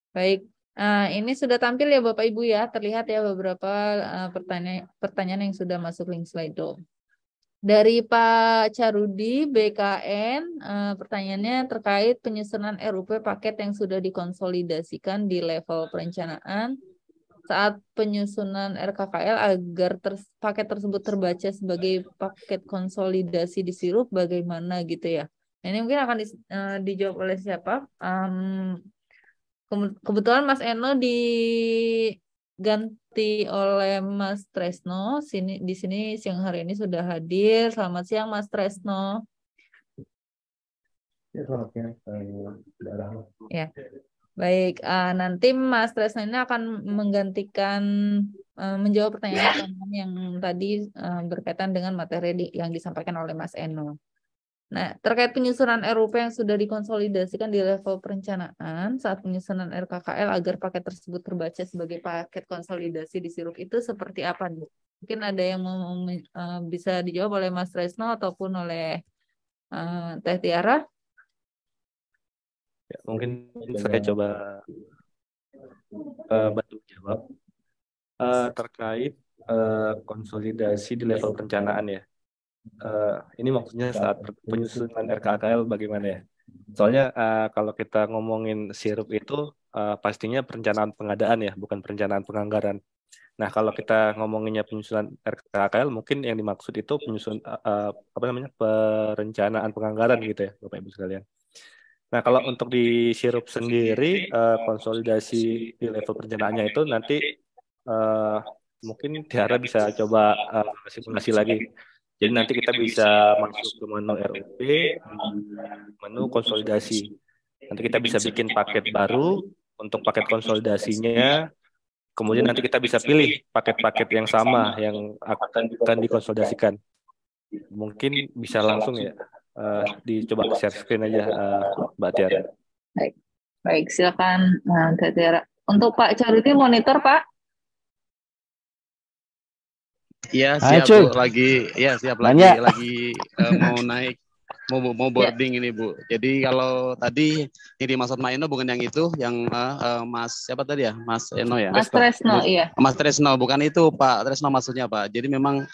Baik. Ini sudah tampil ya Bapak Ibu ya, terlihat ya beberapa pertanyaan yang sudah masuk link Slido. Dari Pak Carudi BKN, pertanyaannya terkait penyusunan RUP paket yang sudah dikonsolidasikan di level perencanaan saat penyusunan RKKL agar paket tersebut terbaca sebagai paket konsolidasi di sirup bagaimana gitu ya. Nah, ini mungkin akan dijawab oleh siapa? Kebetulan Mas Eno diganti oleh Mas Tresno. Di sini siang hari ini sudah hadir. Selamat siang Mas Tresno. Ya, selamat siang. Ya, baik. Nanti Mas Tresno ini akan menggantikan menjawab pertanyaan-pertanyaan yang tadi berkaitan dengan materi yang disampaikan oleh Mas Eno. Nah, terkait penyusunan RUP yang sudah dikonsolidasikan di level perencanaan saat penyusunan RKKL agar paket tersebut terbaca sebagai paket konsolidasi di sirup itu seperti apa nih? Mungkin ada yang bisa dijawab oleh Mas Tresno ataupun oleh Teh Tiara. Ya, mungkin saya coba bantu jawab terkait konsolidasi di level perencanaan ya. Ini maksudnya saat penyusunan RKKL bagaimana ya? Soalnya kalau kita ngomongin sirup itu pastinya perencanaan pengadaan ya, bukan perencanaan penganggaran. Nah, kalau kita ngomonginnya penyusunan RKKL, mungkin yang dimaksud itu penyusunan apa namanya perencanaan penganggaran gitu ya, Bapak Ibu sekalian. Nah, kalau untuk di sirup sendiri konsolidasi di level perencanaannya itu nanti eh, mungkin Tiara bisa coba simulasi lagi. Jadi nanti kita bisa masuk ke menu RUP, menu konsolidasi. Nanti kita bisa bikin paket baru untuk paket konsolidasinya. Kemudian nanti kita bisa pilih paket-paket yang sama yang akan dikonsolidasikan. Mungkin bisa langsung ya dicoba share screen aja Mbak Tiara. Baik, baik silakan Teh Tiara. Untuk Pak Carudi monitor Pak. Iya siap Bu, siap lagi mau naik mau boarding ini Bu. Jadi kalau tadi ini dimaksud Mas Eno bukan yang itu, yang Mas siapa tadi ya, Mas Eno ya? Mas Tresno, iya. Mas Tresno, bukan itu Pak Tresno maksudnya Pak. Jadi memang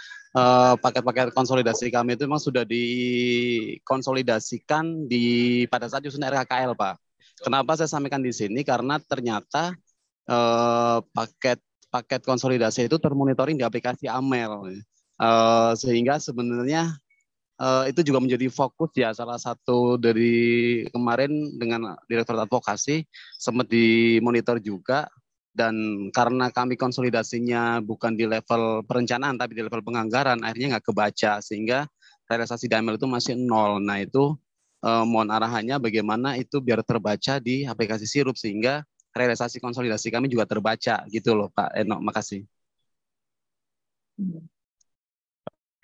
paket-paket konsolidasi kami itu memang sudah dikonsolidasikan pada saat nyusun RKKL Pak. Kenapa saya sampaikan di sini? Karena ternyata paket konsolidasi itu termonitoring di aplikasi Amel, sehingga sebenarnya itu juga menjadi fokus ya, salah satu dari kemarin dengan Direktur Advokasi sempat dimonitor juga, dan karena kami konsolidasinya bukan di level perencanaan tapi di level penganggaran, akhirnya nggak kebaca sehingga realisasi di Amel itu masih nol. Nah itu mohon arahannya bagaimana itu biar terbaca di aplikasi Sirup sehingga realisasi konsolidasi kami juga terbaca gitu loh Pak Eno, makasih.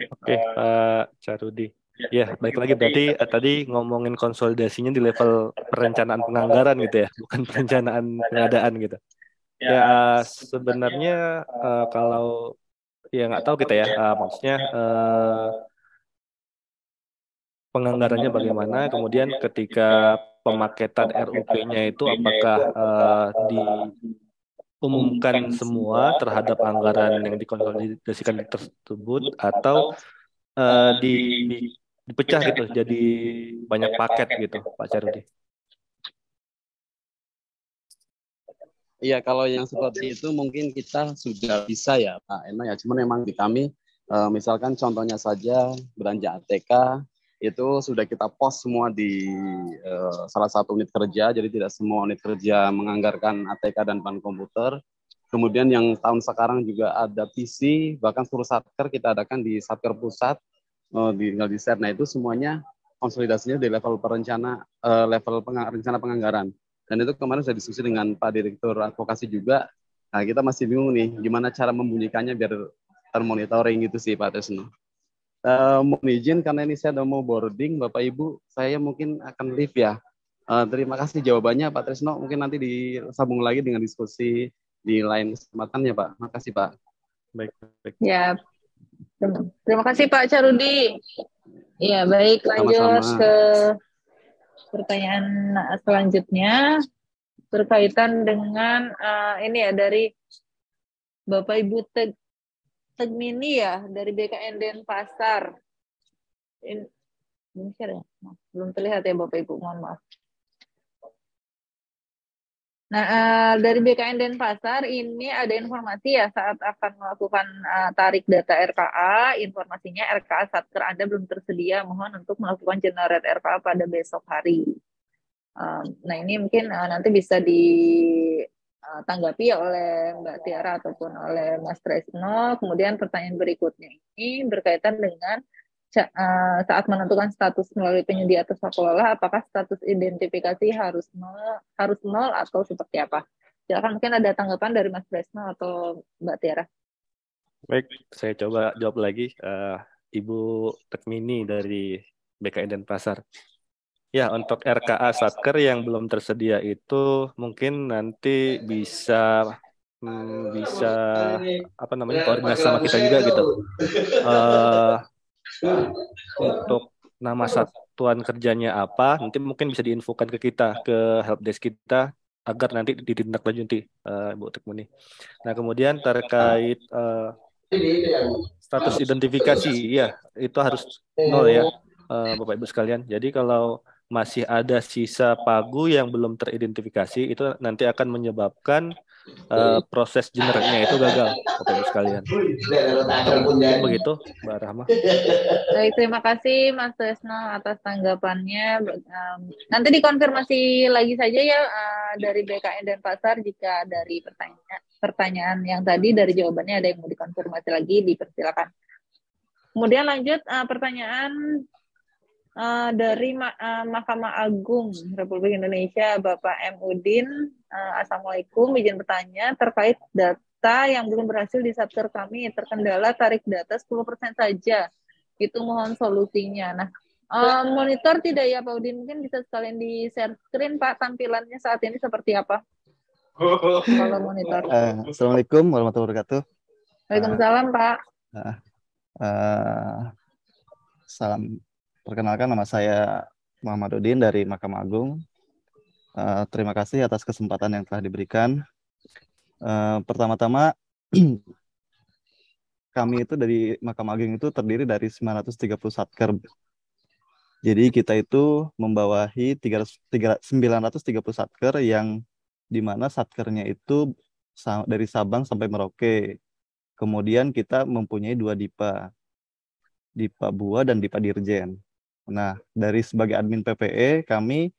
Oke, Pak Carudi. Ya, baik lagi berarti tadi ngomongin konsolidasinya di level perencanaan penganggaran gitu ya, bukan perencanaan pengadaan gitu. Ya, sebenarnya kalau ya nggak tahu kita ya, maksudnya penganggarannya bagaimana, kemudian ketika pemaketan RUP-nya itu apakah diumumkan semua terhadap anggaran yang dikonsolidasikan tersebut atau dipecah gitu jadi banyak paket gitu Pak Carudi. Iya, kalau yang seperti itu mungkin kita sudah bisa ya Pak Eno ya, cuman memang di kami misalkan contohnya saja belanja ATK itu sudah kita post semua di salah satu unit kerja, jadi tidak semua unit kerja menganggarkan ATK dan bahan komputer. Kemudian yang tahun sekarang juga ada PC, bahkan seluruh satker kita adakan di satker pusat, di share. Nah itu semuanya konsolidasinya di level rencana penganggaran. Dan itu kemarin saya diskusi dengan Pak Direktur Advokasi juga. Nah, kita masih bingung nih gimana cara membunyikannya biar termonitoring gitu sih Pak Tresno. Mohon izin karena ini saya udah mau boarding, Bapak Ibu, saya mungkin akan leave ya. Terima kasih jawabannya Pak Tresno. Mungkin nanti disambung lagi dengan diskusi di lain kesempatan ya Pak. Makasih Pak. Baik, baik. Ya, terima kasih Pak Carudi. Ya, baik lanjut Sama-sama. ke pertanyaan selanjutnya. berkaitan dengan ini ya dari Bapak Ibu Tegmini ya dari BKN Denpasar. Ini share ya? Belum terlihat ya Bapak Ibu, mohon maaf. Nah, dari BKN Denpasar ini ada informasi ya saat akan melakukan tarik data RKA, informasinya RKA Satker Anda belum tersedia, mohon untuk melakukan generate RKA pada besok hari. Nah, ini mungkin nanti bisa ditanggapi oleh Mbak Tiara ataupun oleh Mas Tresno. Kemudian pertanyaan berikutnya ini berkaitan dengan saat menentukan status melalui penyedia atau pengelola, apakah status identifikasi harus nol atau seperti apa? Silakan, mungkin ada tanggapan dari Mas Tresno atau Mbak Tiara. Baik, saya coba jawab lagi. Ibu Tekmini dari BKN Denpasar. Ya, untuk RKA Satker yang belum tersedia itu mungkin nanti bisa koordinasi sama kita juga gitu. Untuk nama satuan kerjanya apa, nanti mungkin bisa diinfokan ke kita, ke helpdesk kita, agar nanti ditindaklanjuti, Bu Tekmuni. Nah, kemudian terkait status identifikasi, ya itu harus nol ya, Bapak Ibu sekalian. Jadi kalau masih ada sisa pagu yang belum teridentifikasi, itu nanti akan menyebabkan proses generate-nya itu gagal, Bapak Ibu sekalian. Begitu, Mbak Rahma. Baik, terima kasih Mas Tresno atas tanggapannya. Nanti dikonfirmasi lagi saja ya dari BKN Denpasar jika dari pertanyaan yang tadi dari jawabannya ada yang mau dikonfirmasi lagi, dipersilakan. Kemudian lanjut pertanyaan dari Mahkamah Agung Republik Indonesia, Bapak M. Udin. Assalamualaikum, izin bertanya terkait data yang belum berhasil di Satker kami, terkendala tarik data 10% saja. Itu mohon solusinya. Nah, monitor tidak ya Pak Udin? Mungkin bisa sekalian di share screen Pak, tampilannya saat ini seperti apa? Kalau monitor. Assalamualaikum warahmatullahi wabarakatuh. Waalaikumsalam Pak. Salam, perkenalkan nama saya Muhammad Udin dari Mahkamah Agung. Terima kasih atas kesempatan yang telah diberikan. Pertama-tama, kami itu dari Mahkamah Agung itu terdiri dari 930 satker. Jadi kita itu membawahi 930 satker yang dimana satkernya itu dari Sabang sampai Merauke. Kemudian kita mempunyai 2 Dipa Bua dan Dipa Dirjen. Nah, dari sebagai admin PPE kami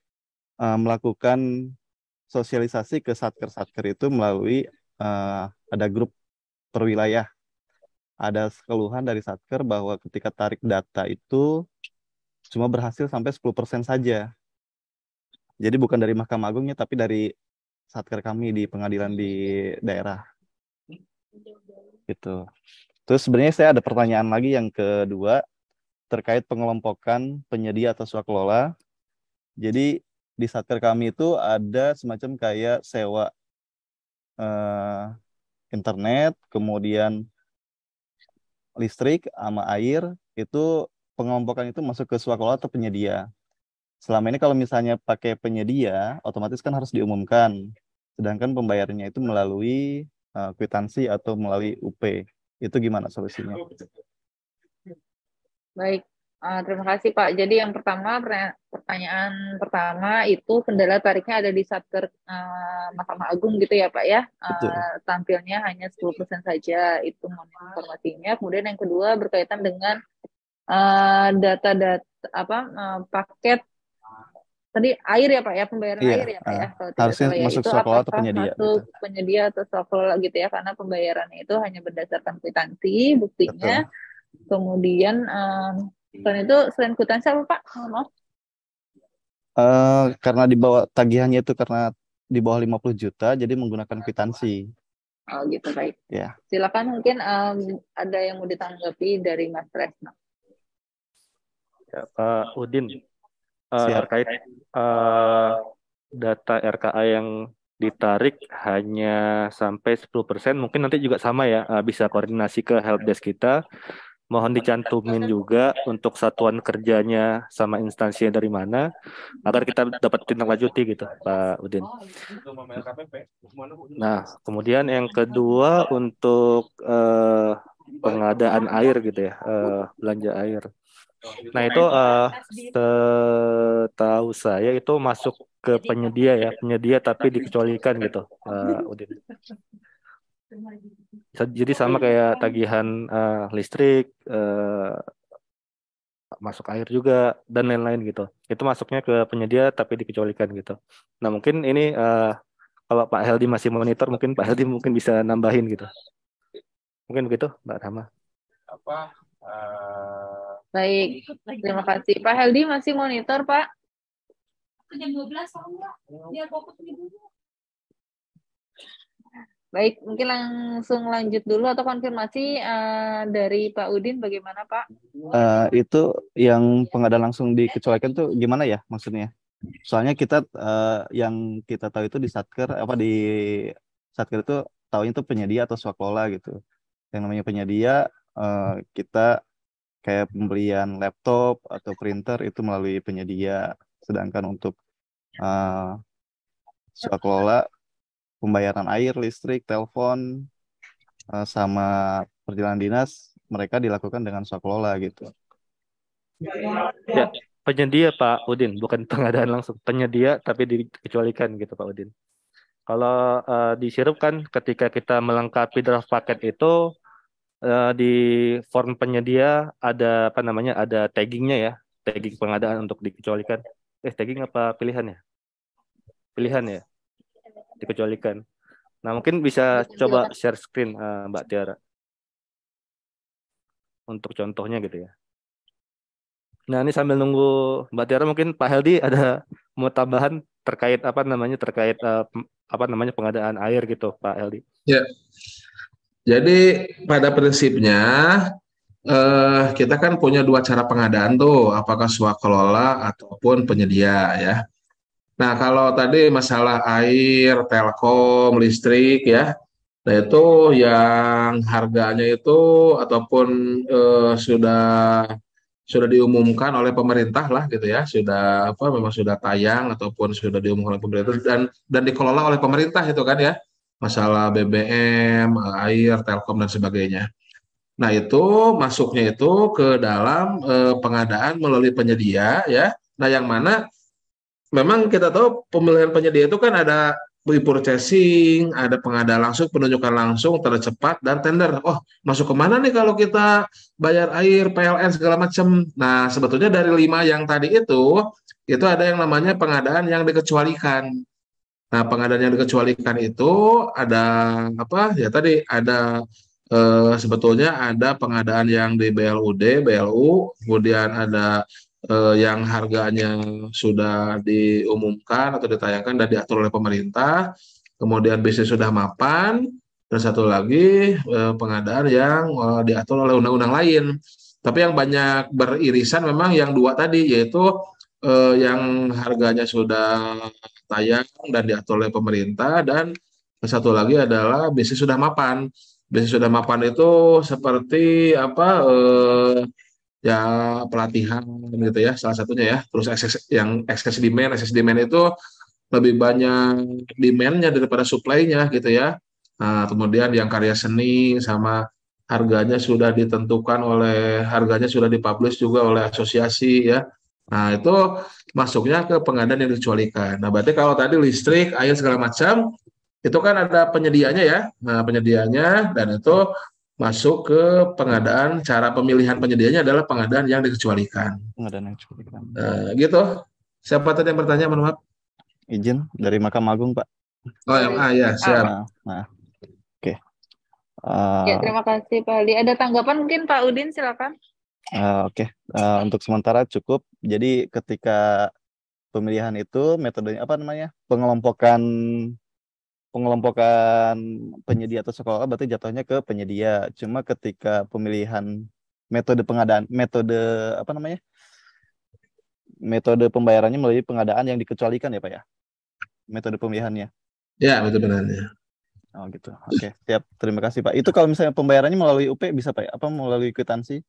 melakukan sosialisasi ke satker-satker itu melalui ada grup perwilayah. Ada keluhan dari satker bahwa ketika tarik data itu cuma berhasil sampai 10% saja. Jadi bukan dari Mahkamah Agungnya, tapi dari satker kami di pengadilan di daerah. Gitu. Terus sebenarnya saya ada pertanyaan lagi yang kedua terkait pengelompokan penyedia atau swakelola. Jadi di satker kami itu ada semacam kayak sewa internet, kemudian listrik sama air, itu pengelompokan itu masuk ke swakelola atau penyedia. Selama ini kalau misalnya pakai penyedia, otomatis kan harus diumumkan. Sedangkan pembayarannya itu melalui kwitansi atau melalui UP. Itu gimana solusinya? Baik, terima kasih Pak. Jadi yang pertama, pertanyaan pertama itu kendala tariknya ada di Satker Mahkamah Agung gitu ya Pak ya. Tampilnya hanya 10% saja, itu informasinya. Kemudian yang kedua berkaitan dengan data-data paket tadi air ya Pak ya, pembayaran air ya Pak ya. Kalau harusnya tidak masuk itu swakelola atau apakah penyedia? Masuk gitu. Penyedia atau swakelola gitu ya, karena pembayarannya itu hanya berdasarkan kwitansi, buktinya. Betul. Kemudian selain kwitansi apa Pak? Maaf. Karena di bawah tagihannya itu karena di bawah 50 juta, jadi menggunakan kwitansi. Oh gitu, baik. Ya. Silakan, mungkin ada yang mau ditanggapi dari Mas Tresno. Ya, Pak Udin, terkait data RKA yang ditarik hanya sampai 10%, mungkin nanti juga sama ya, bisa koordinasi ke helpdesk kita. mohon dicantumin juga untuk satuan kerjanya sama instansinya dari mana, agar kita dapat tindak lanjuti gitu, Pak Udin. Nah, kemudian yang kedua untuk pengadaan air gitu ya, belanja air. Nah, itu setahu saya itu masuk ke penyedia tapi dikecualikan gitu, Pak Udin. Jadi sama kayak tagihan listrik, masuk air juga dan lain-lain gitu. Itu masuknya ke penyedia tapi dikecualikan gitu. Nah, mungkin ini kalau Pak Heldi masih monitor, mungkin Pak Heldi mungkin bisa nambahin gitu. Mungkin begitu, Mbak Rahma. Baik, terima kasih. Pak Heldi masih monitor, Pak? Baik, mungkin langsung lanjut dulu atau konfirmasi dari Pak Udin bagaimana, Pak? Itu yang pengadaan langsung dikecualikan tuh gimana ya maksudnya? Soalnya kita yang kita tahu itu di Satker itu tahunya itu penyedia atau swakelola gitu. Yang namanya penyedia kita kayak pembelian laptop atau printer itu melalui penyedia. Sedangkan untuk swakelola pembayaran air, listrik, telepon sama perjalanan dinas mereka dilakukan dengan swakelola gitu. Ya, penyedia Pak Udin, bukan pengadaan langsung. Penyedia tapi dikecualikan gitu Pak Udin. Kalau di Sirup kan ketika kita melengkapi draft paket itu di form penyedia ada apa namanya, ada taggingnya ya, tagging pengadaan untuk dikecualikan. Tagging apa pilihan ya? Pilihan ya, dikecualikan. Nah, mungkin bisa coba share screen Mbak Tiara untuk contohnya gitu ya. Nah, ini sambil nunggu Mbak Tiara, mungkin Pak Heldi ada mau tambahan terkait pengadaan air gitu, Pak Heldi. Ya, jadi pada prinsipnya kita kan punya dua cara pengadaan tuh, apakah swakelola ataupun penyedia ya. Nah, kalau tadi masalah air, telkom, listrik ya, nah itu yang harganya itu ataupun sudah diumumkan oleh pemerintah lah gitu ya, sudah memang sudah tayang ataupun sudah diumumkan oleh pemerintah dan dikelola oleh pemerintah itu kan ya, masalah BBM, air, telkom dan sebagainya. Nah, itu masuknya itu ke dalam pengadaan melalui penyedia ya. Nah, yang mana memang kita tahu pemilihan penyedia itu kan ada pre-purchasing, ada pengadaan langsung, penunjukan langsung, tercepat, dan tender. Oh, masuk kemana nih kalau kita bayar air, PLN, segala macam. Nah, sebetulnya dari 5 yang tadi itu ada yang namanya pengadaan yang dikecualikan. Nah, pengadaan yang dikecualikan itu ada apa? Ya tadi ada sebetulnya ada pengadaan yang di BLUD, BLU, kemudian ada yang harganya sudah diumumkan atau ditayangkan dan diatur oleh pemerintah, kemudian bisnis sudah mapan, dan satu lagi pengadaan yang diatur oleh undang-undang lain. Tapi yang banyak beririsan memang yang dua tadi, yaitu yang harganya sudah tayang dan diatur oleh pemerintah, dan satu lagi adalah bisnis sudah mapan. Bisnis sudah mapan itu seperti apa? Ya pelatihan gitu ya, salah satunya ya. Terus yang excess demand itu lebih banyak demand-nya daripada supply-nya gitu ya. Nah, kemudian yang karya seni sama harganya sudah dipublish juga oleh asosiasi ya. Nah, itu masuknya ke pengadaan yang dikecualikan. Nah, berarti kalau tadi listrik, air segala macam itu kan ada penyedianya ya. Nah, penyedianya dan itu masuk ke pengadaan, cara pemilihan penyedianya adalah pengadaan yang dikecualikan. Pengadaan yang dikecualikan. Gitu. Siapa tadi yang bertanya, mohon maaf? Izin dari Mahkamah Agung, Pak. Oh, MA ya, siap. Oke. Ya, terima kasih Pak Aldi. Ada tanggapan mungkin Pak Udin, silakan. Oke. Untuk sementara cukup. Jadi ketika pemilihan itu metodenya apa namanya? Pengelompokan penyedia atau sekolah berarti jatuhnya ke penyedia. Cuma ketika pemilihan metode pembayarannya melalui pengadaan yang dikecualikan ya Pak ya? Metode pemilihannya. Ya, betul benarnya. Oh gitu. Oke, siap. Terima kasih Pak. Itu kalau misalnya pembayarannya melalui UP bisa Pak? Apa melalui kwitansi?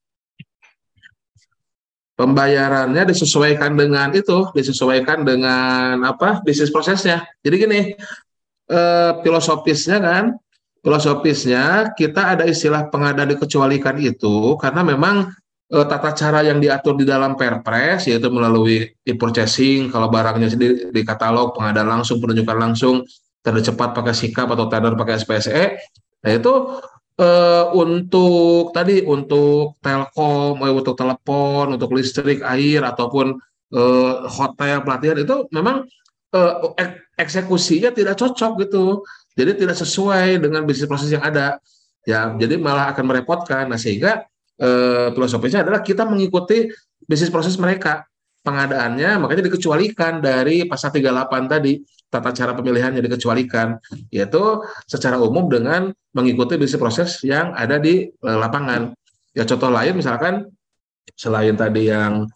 Pembayarannya disesuaikan dengan disesuaikan dengan apa bisnis prosesnya. Jadi gini, filosofisnya kita ada istilah pengadaan dikecualikan itu karena memang tata cara yang diatur di dalam Perpres yaitu melalui e-purchasing, kalau barangnya di katalog, pengadaan langsung, penunjukan langsung, tender cepat pakai sikap atau tender pakai SPSE. Nah itu untuk telkom, untuk telepon, untuk listrik, air ataupun hotel, pelatihan itu memang eksekusinya tidak cocok gitu. Jadi tidak sesuai dengan bisnis proses yang ada. Ya, jadi malah akan merepotkan. Nah, sehingga filosofisnya adalah kita mengikuti bisnis proses mereka. Pengadaannya makanya dikecualikan dari pasal 38 tadi, tata cara pemilihannya dikecualikan, yaitu secara umum dengan mengikuti bisnis proses yang ada di lapangan. Ya contoh lain misalkan selain tadi yang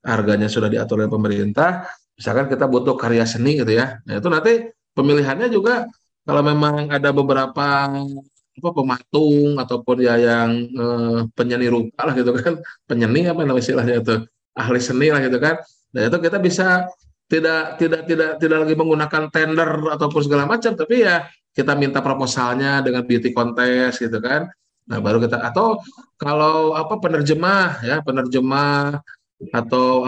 harganya sudah diatur oleh pemerintah, misalkan kita butuh karya seni gitu ya. Nah, itu nanti pemilihannya juga kalau memang ada beberapa pematung ataupun ya yang penyanyi rupa lah gitu kan, penyanyi apa namanya istilahnya itu, ahli seni lah gitu kan. Nah, itu kita bisa tidak lagi menggunakan tender ataupun segala macam, tapi ya kita minta proposalnya dengan beauty contest gitu kan. Nah, baru kita atau kalau penerjemah atau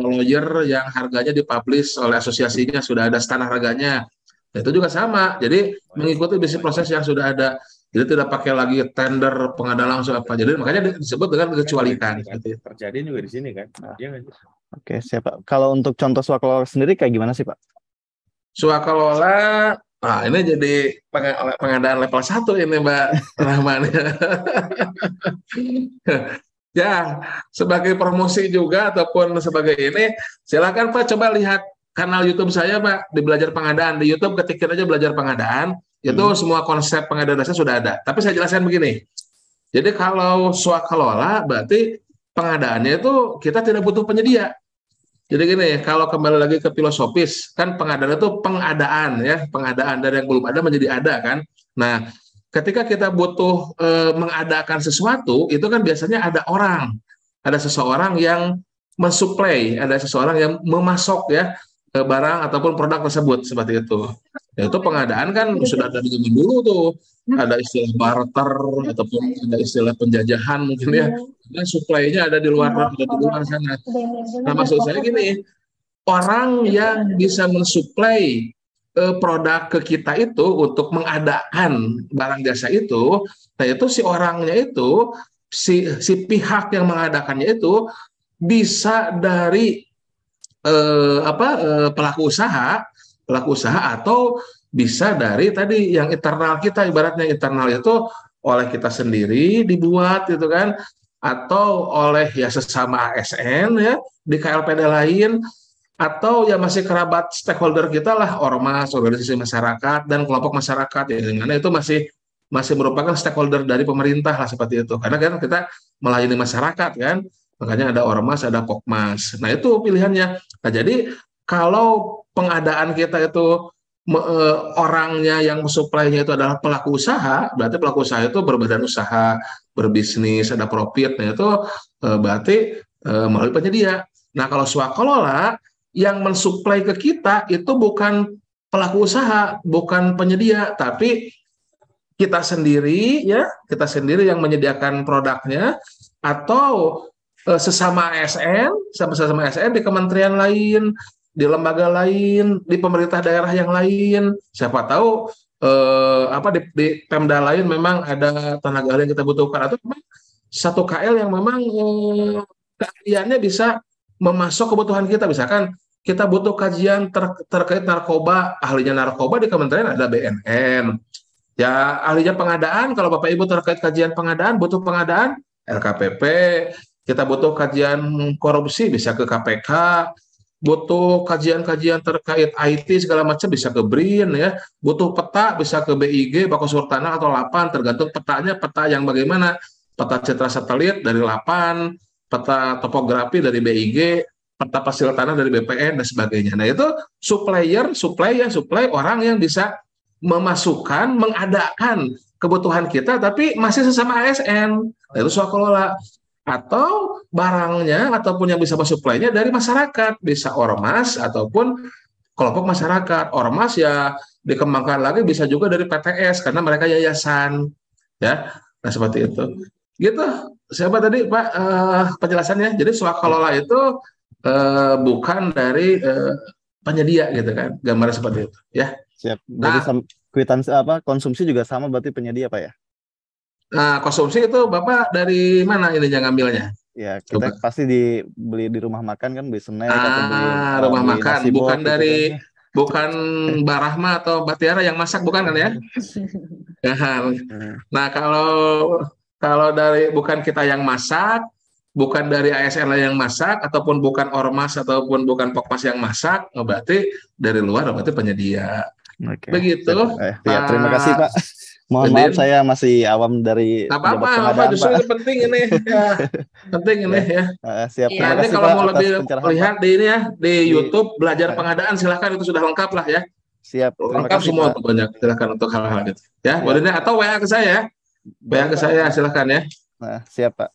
lawyer yang harganya dipublish oleh asosiasinya sudah ada standar harganya. Nah, itu juga sama. Jadi mengikuti bisnis proses yang sudah ada. Jadi tidak pakai lagi tender pengadaan langsung apa. Jadi makanya disebut dengan dikecualikan. Terjadi juga di sini kan. Iya nggak sih? Oke, siap Pak. Kalau untuk contoh swakalola sendiri kayak gimana sih Pak? Swakalola, ini jadi pengadaan level 1 ini Mbak Rahman. Ya, sebagai promosi juga ataupun sebagai ini, silakan Pak coba lihat kanal YouTube saya Pak, di Belajar Pengadaan. Di YouTube ketikin aja Belajar Pengadaan, itu semua konsep pengadaan dasar sudah ada. Tapi saya jelaskan begini, jadi kalau swakalola berarti pengadaannya itu kita tidak butuh penyedia. Jadi gini, kalau kembali lagi ke filosofis, kan pengadaan itu pengadaan ya, pengadaan dari yang belum ada menjadi ada kan. Nah, ketika kita butuh mengadakan sesuatu, itu kan biasanya ada seseorang yang mensuplai, ada seseorang yang memasok ya barang ataupun produk tersebut seperti itu. Yaitu pengadaan kan sudah ada di zaman dulu tuh, ada istilah barter ataupun ada istilah penjajahan mungkin ya. Dan suplainya ada di luar sana. Nah, maksud saya gini, orang yang bisa mensuplai produk ke kita itu untuk mengadakan barang jasa itu, nah itu si orangnya itu, si pihak yang mengadakannya itu bisa dari pelaku usaha atau bisa dari tadi yang internal kita, ibaratnya internal itu oleh kita sendiri dibuat gitu kan, atau oleh ya sesama ASN ya di KLPD lain, atau ya masih kerabat stakeholder kita lah, ormas, organisasi masyarakat dan kelompok masyarakat ya, yang mana itu masih merupakan stakeholder dari pemerintah lah seperti itu, karena kan kita melayani masyarakat kan, makanya ada ormas, ada pokmas. Nah itu pilihannya. Nah jadi kalau pengadaan kita itu orangnya yang mensuplainya itu adalah pelaku usaha, berarti pelaku usaha itu berbadan usaha, berbisnis, ada profit, nah itu berarti melalui penyedia. Nah kalau swakalola yang mensuplai ke kita itu bukan pelaku usaha, bukan penyedia, tapi kita sendiri yang menyediakan produknya, atau sesama ASN di kementerian lain, di lembaga lain, di pemerintah daerah yang lain. Siapa tahu di Pemda lain memang ada tenaga ahli yang kita butuhkan, atau memang satu KL yang memang keahliannya bisa memasok kebutuhan kita. Misalkan kita butuh kajian terkait narkoba, ahlinya narkoba di kementerian ada BNN. Ya, ahlinya pengadaan, kalau Bapak Ibu terkait kajian pengadaan, butuh pengadaan, LKPP. Kita butuh kajian korupsi, bisa ke KPK. Butuh kajian-kajian terkait IT segala macam, bisa ke BRIN ya. Butuh peta, bisa ke BIG, Bako Surtanah atau Lapan, tergantung petanya, peta yang bagaimana. Peta citra satelit dari Lapan, peta topografi dari BIG, peta hasil tanah dari BPN dan sebagainya. Nah itu supply orang yang bisa memasukkan, mengadakan kebutuhan kita, tapi masih sesama ASN. Nah, itu swakalola. atau barangnya ataupun yang bisa mensuplainya dari masyarakat, bisa ormas ataupun kelompok masyarakat. Ormas ya dikembangkan lagi bisa juga dari PTS karena mereka yayasan, ya. Nah seperti itu. Gitu. Siapa tadi Pak penjelasannya? Jadi swakelola itu bukan dari penyedia gitu kan, gambar seperti itu, ya. Siap. Jadi Nah, kwitansi konsumsi juga sama berarti penyedia Pak ya? nah, konsumsi itu Bapak dari mana ininya ngambilnya? Ya, kita Coba. pasti beli di rumah makan kan, beli snack atau Rumah beli makan, nasi bukan box gitu dari kan. bukan Mbak Rahma atau Mbak Tiara yang masak, bukan kan ya? Ya. Nah, kalau dari bukan kita yang masak, bukan dari ASN yang masak, ataupun bukan ormas ataupun bukan pokmas yang masak, berarti dari luar berarti penyedia. Oke. Begitu. Ya, terima kasih Pak. Mohon Udin. maaf saya masih awam dari Nggak pejabat apa-apa, pengadaan justru Pak. ini penting ini. Ya, penting ini ya. Siap. Iya. Terima Nanti kasih kalau Pak mau atas lebih pencerahan lihat Pak. di ini ya, di Di- YouTube belajar pengadaan, silahkan itu sudah lengkap lah ya. Siap. Terima Lengkap kasih semua Pak. tuh, banyak, silahkan untuk hal-hal gitu. Ya, Siap. boleh deh, atau WA ke saya ya. WA Baik, ke Pak. saya silahkan ya. Nah, siap Pak.